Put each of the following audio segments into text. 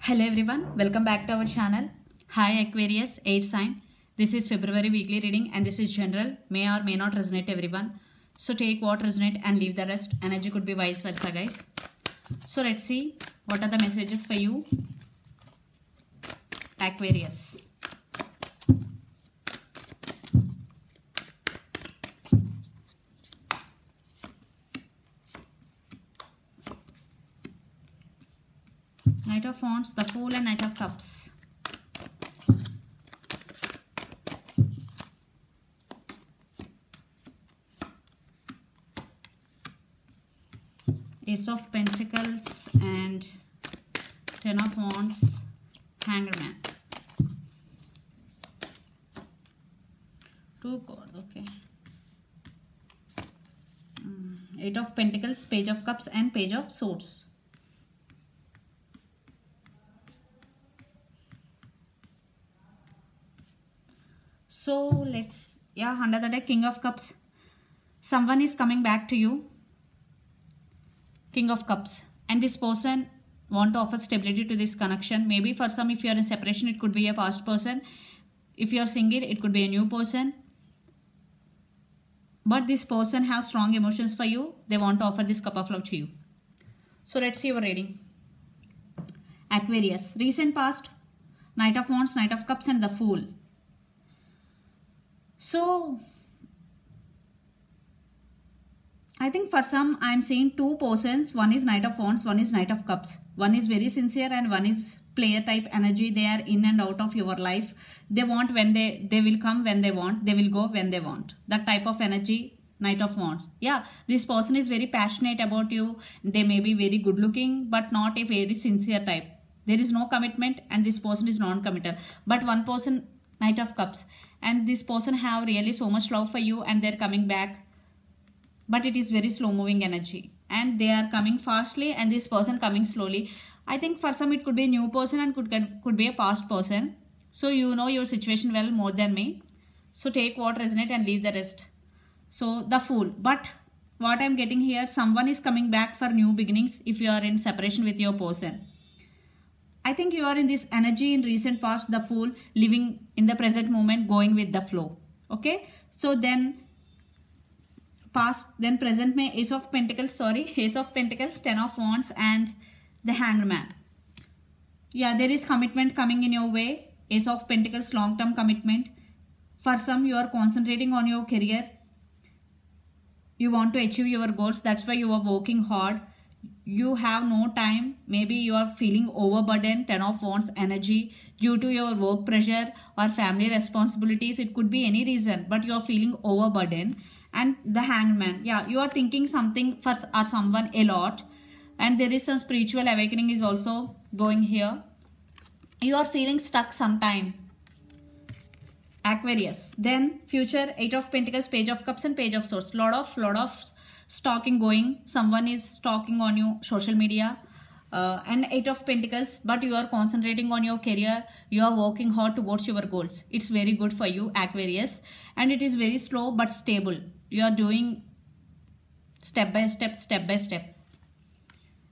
Hello everyone, welcome back to our channel. Hi Aquarius, 8 sign. This is February weekly reading and this is general. May or may not resonate everyone. So take what resonate and leave the rest. Energy could be vice versa, guys. So let's see what are the messages for you, Aquarius. Knight of Wands, the Fool and Knight of Cups. Ace of Pentacles and Ten of Wands, Hanged Man. Two cards, okay. Eight of Pentacles, Page of Cups and Page of Swords. So let's, under the deck, King of Cups. Someone is coming back to you. King of Cups. And this person want to offer stability to this connection. Maybe for some, if you are in separation, it could be a past person. If you are single, it could be a new person. But this person has strong emotions for you. They want to offer this cup of love to you. So let's see your reading. Aquarius. Recent past, Knight of Wands, Knight of Cups and the Fool. So, I think for some, I am seeing two persons. One is Knight of Wands, one is Knight of Cups. One is very sincere and one is player type energy. They are in and out of your life. They want when they will come when they want. They will go when they want. That type of energy, Knight of Wands. Yeah, this person is very passionate about you. They may be very good looking, but not a very sincere type. There is no commitment and this person is non-committal. But one person, Knight of Cups. And this person have really so much love for you and they're coming back. But it is very slow moving energy. And they are coming fastly and this person coming slowly. I think for some it could be a new person and could be a past person. So you know your situation well more than me. So take what resonate and leave the rest. So the Fool. But what I'm getting here, someone is coming back for new beginnings if you are in separation with your person. I think you are in this energy in recent past, the Fool, living in the present moment, going with the flow. Okay. So then past, then present may Ace of Pentacles, Ace of Pentacles, Ten of Wands and the Hanged Man. Yeah, there is commitment coming in your way. Ace of Pentacles, long-term commitment. For some, you are concentrating on your career. You want to achieve your goals. That's why you are working hard. You have no time. Maybe you are feeling overburdened, Ten of Wands energy due to your work pressure or family responsibilities. It could be any reason, but you are feeling overburdened. And the Hanged Man. Yeah, you are thinking something for or someone a lot. And there is some spiritual awakening is also going here. You are feeling stuck sometime, Aquarius. Then future, Eight of Pentacles, Page of Cups and Page of Swords. Lot of stalking going. Someone is stalking on you, social media. And Eight of Pentacles, but you are concentrating on your career. You are working hard towards your goals. It's very good for you, Aquarius. And it is very slow but stable. You are doing step by step.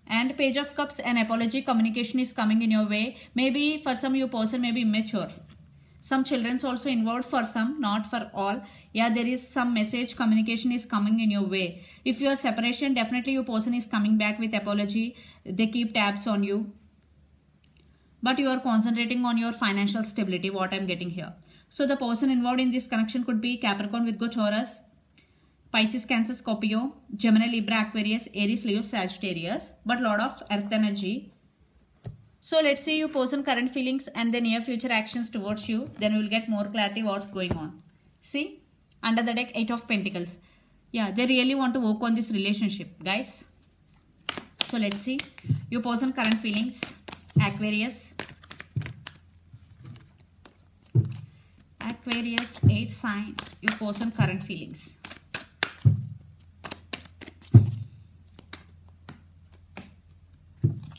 And Page of Cups, an apology, communication is coming in your way. Maybe for some, your person may be immature. Some children's also involved for some, not for all. Yeah, there is some message, communication is coming in your way. If you are separation, definitely your person is coming back with apology. They keep tabs on you. But you are concentrating on your financial stability, what I'm getting here. So the person involved in this connection could be Capricorn, Virgo, Taurus, Pisces, Cancer, Scorpio, Gemini, Libra, Aquarius, Aries, Leo, Sagittarius. But lot of earth energy. So let's see your person current feelings and the near future actions towards you. Then we will get more clarity what's going on. See, under the deck, Eight of Pentacles. Yeah, they really want to work on this relationship, guys. So let's see your person current feelings, Aquarius. Aquarius, 8 sign, your person current feelings.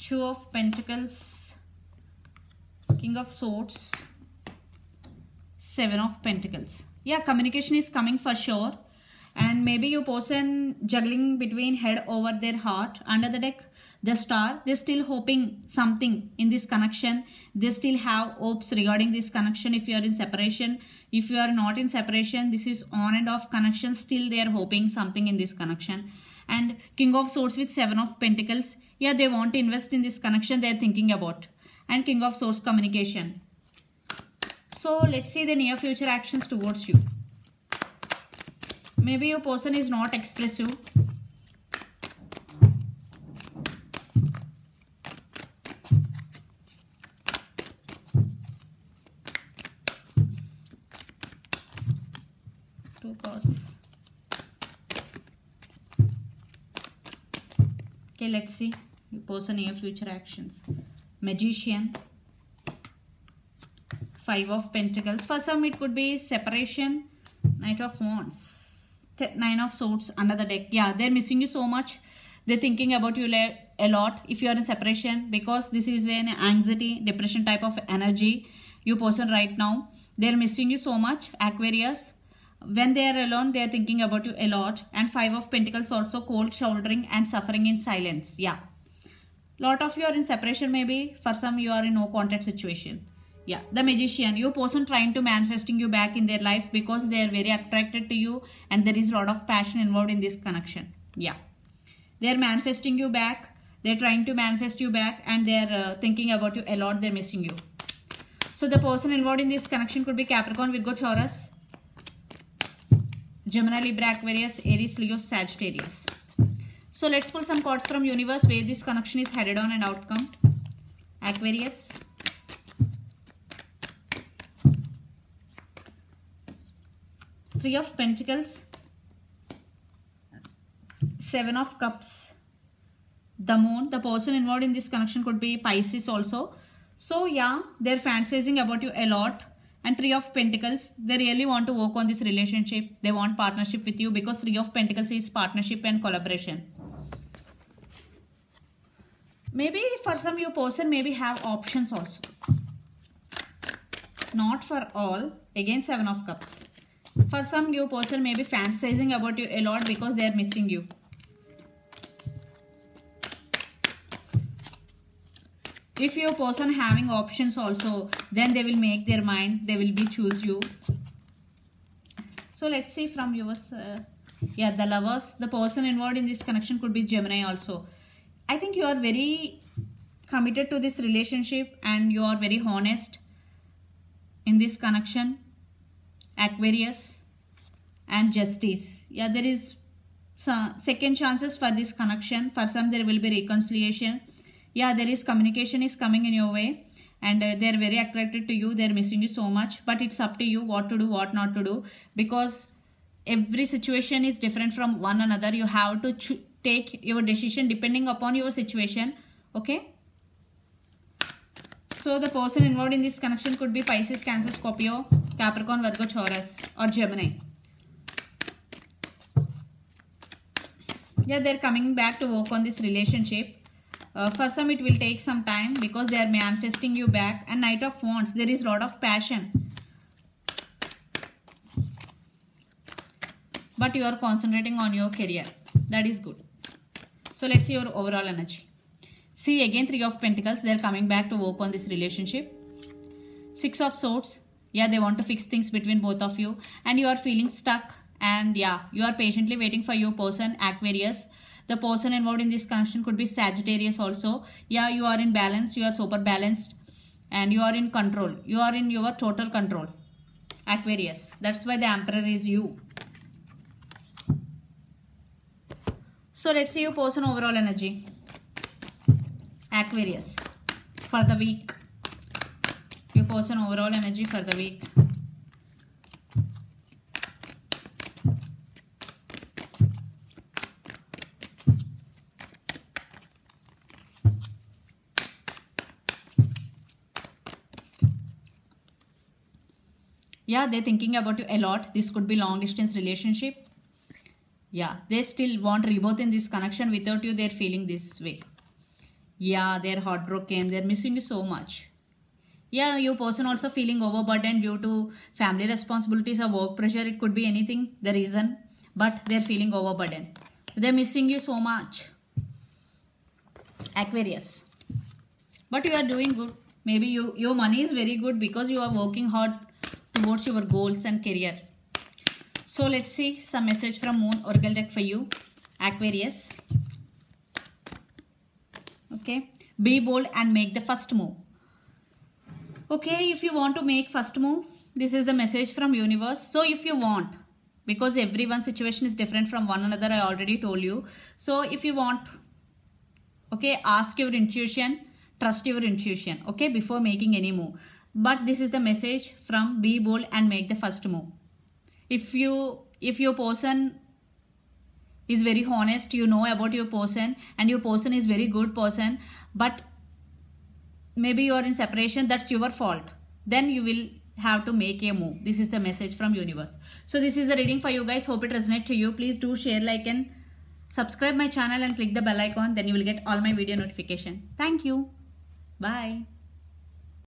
Two of Pentacles, King of Swords, Seven of Pentacles. Yeah, communication is coming for sure. And maybe your person juggling between head over their heart. Under the deck, The Star, they're still hoping something in this connection. They still have hopes regarding this connection. If you are in separation, if you are not in separation, this is on and off connection. Still they are hoping something in this connection. And King of Swords with 7 of Pentacles. Yeah, they want to invest in this connection they are thinking about. And King of Swords communication. So let's see the near future actions towards you. Maybe your person is not expressive. Two cards. Okay, let's see your person near future actions. Magician. 5 of Pentacles. For some it could be separation. Knight of Wands. 9 of Swords under the deck. Yeah, they're missing you so much. They're thinking about you a lot if you are in separation, because this is an anxiety, depression type of energy. You person right now, they're missing you so much. Aquarius. When they are alone, they are thinking about you a lot. And 5 of Pentacles also, cold shouldering and suffering in silence. Yeah. Lot of you are in separation maybe. For some you are in no contact situation. Yeah, the Magician, your person trying to manifesting you back in their life because they are very attracted to you and there is a lot of passion involved in this connection. Yeah, they are manifesting you back. They are trying to manifest you back and they are thinking about you a lot. They are missing you. So the person involved in this connection could be Capricorn, Virgo, Taurus, Gemini, Libra, Aquarius, Aries, Leo, Sagittarius. So let's pull some cards from universe where this connection is headed on and outcome. Aquarius. Three of Pentacles, 7 of Cups, the Moon. The person involved in this connection could be Pisces also. So yeah, they're fantasizing about you a lot. And 3 of Pentacles, they really want to work on this relationship. They want partnership with you because 3 of Pentacles is partnership and collaboration. Maybe for some your person maybe have options also. Not for all. Again 7 of Cups. For some new person may be fantasizing about you a lot because they are missing you. If your person having options also, then they will make their mind. They will be choose you. So let's see from yours. Yeah, the Lovers. The person involved in this connection could be Gemini also. I think you are very committed to this relationship and you are very honest in this connection. Aquarius and Justice. Yeah, there is some second chances for this connection. For some there will be reconciliation. Yeah, there is communication is coming in your way and they are very attracted to you. They are missing you so much, but it's up to you what to do, what not to do, because every situation is different from one another. You have to take your decision depending upon your situation. Okay. So the person involved in this connection could be Pisces, Cancer, Scorpio, Capricorn, Virgo, Taurus or Gemini. Yeah, they're coming back to work on this relationship. For some it will take some time because they are manifesting you back. And Knight of Wands, there is a lot of passion. But you are concentrating on your career. That is good. So let's see your overall energy. See again 3 of Pentacles, they are coming back to work on this relationship. 6 of Swords, yeah, they want to fix things between both of you and you are feeling stuck and yeah, you are patiently waiting for your person, Aquarius. The person involved in this connection could be Sagittarius also. Yeah, you are in balance, you are super balanced and you are in control. You are in your total control, Aquarius. That's why the Emperor is you. So let's see your person overall energy. Aquarius for the week. Your person overall energy for the week. Yeah, they're thinking about you a lot. This could be long distance relationship. Yeah, they still want rebirth in this connection. Without you, they're feeling this way. Yeah, they're heartbroken. They're missing you so much. Yeah, your person also feeling overburdened due to family responsibilities or work pressure. It could be anything, the reason. But they're feeling overburdened. They're missing you so much. Aquarius. But you are doing good. Maybe your money is very good because you are working hard towards your goals and career. So let's see some message from Moon Oracle deck for you, Aquarius. Okay, be bold and make the first move. Okay, if you want to make first move, this is the message from universe. So if you want, because everyone's situation is different from one another, I already told you. So if you want, okay, ask your intuition, trust your intuition, okay, before making any move. But this is the message from be bold and make the first move. If your person is very honest, you know about your person, and your person is very good person, but maybe you are in separation, that's your fault, then you will have to make a move. This is the message from universe. So this is the reading for you guys. Hope it resonates to you. Please do share, like and subscribe my channel and click the bell icon. Then you will get all my video notification. Thank you. Bye.